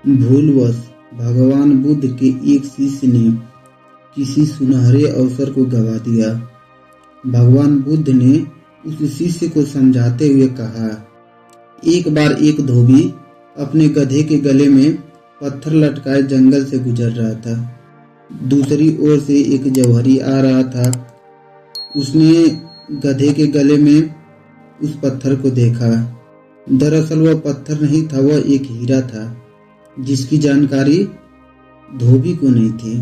भूलवश भगवान बुद्ध के एक शिष्य ने किसी सुनहरे अवसर को गवा दिया। भगवान बुद्ध ने उस शिष्य को समझाते हुए कहा, एक बार एक धोबी अपने गधे के गले में पत्थर लटकाए जंगल से गुजर रहा था। दूसरी ओर से एक जौहरी आ रहा था। उसने गधे के गले में उस पत्थर को देखा। दरअसल वह पत्थर नहीं था, वह एक हीरा था जिसकी जानकारी धोबी को नहीं थी।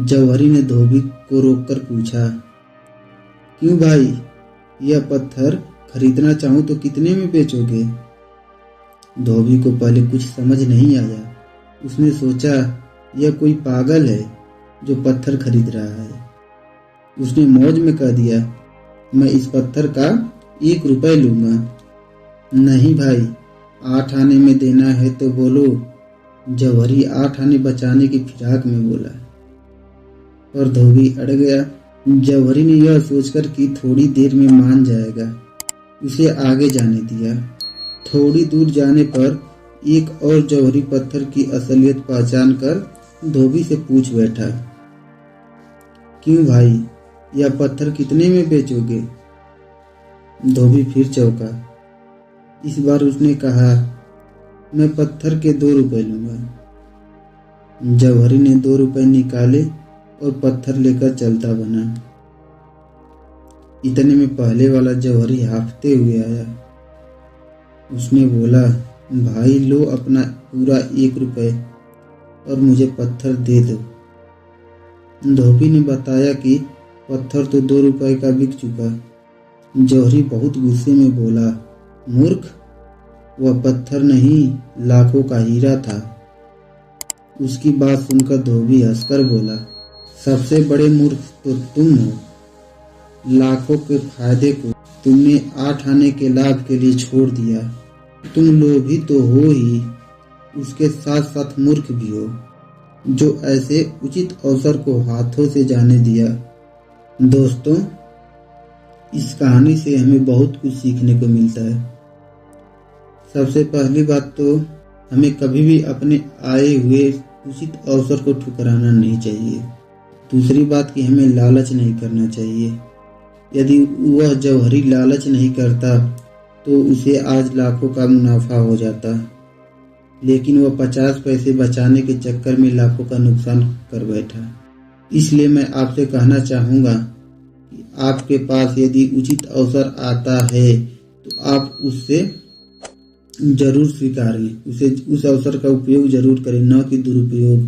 जौहरी ने धोबी को रोककर पूछा, क्यों भाई, यह पत्थर खरीदना चाहूं तो कितने में बेचोगे? धोबी को पहले कुछ समझ नहीं आया। उसने सोचा यह कोई पागल है जो पत्थर खरीद रहा है। उसने मौज में कह दिया, मैं इस पत्थर का 1 रुपए लूंगा। नहीं भाई, 8 आने में देना है तो बोलो। जौहरी 8 आने बचाने की फिराक में बोला, और धोबी अड़ गया। जौहरी ने यह सोचकर कि थोड़ी देर में मान जाएगा, उसे आगे जाने दिया। थोड़ी दूर जाने पर एक और जौहरी पत्थर की असलियत पहचान कर धोबी से पूछ बैठा, क्यों भाई, यह पत्थर कितने में बेचोगे? धोबी फिर चौंका। इस बार उसने कहा, मैं पत्थर के 2 रुपए लूंगा। जौहरी ने 2 रुपए निकाले और पत्थर लेकर चलता बना। इतने में पहले वाला जौहरी हांफते हुए आया। उसने बोला, भाई लो अपना पूरा 1 रुपए और मुझे पत्थर दे दो। धोबी ने बताया कि पत्थर तो 2 रुपए का बिक चुका। जौहरी बहुत गुस्से में बोला, मूर्ख, वह पत्थर नहीं, लाखों का हीरा था। उसकी बात सुनकर धोबी हंसकर बोला, सबसे बड़े मूर्ख तो तुम हो। लाखों के फायदे को तुमने 8 आने के लाभ के लिए छोड़ दिया। तुम लोभी तो हो ही, उसके साथ साथ मूर्ख भी हो, जो ऐसे उचित अवसर को हाथों से जाने दिया। दोस्तों, इस कहानी से हमें बहुत कुछ सीखने को मिलता है। सबसे पहली बात तो हमें कभी भी अपने आए हुए उचित अवसर को ठुकराना नहीं चाहिए। दूसरी बात कि हमें लालच नहीं करना चाहिए। यदि वह जौहरी लालच नहीं करता तो उसे आज लाखों का मुनाफा हो जाता, लेकिन वह 50 पैसे बचाने के चक्कर में लाखों का नुकसान कर बैठा। इसलिए मैं आपसे कहना चाहूँगा कि आपके पास यदि उचित अवसर आता है तो आप उससे जरूर स्वीकारें, उस अवसर का उपयोग जरूर करें, न कि दुरुपयोग।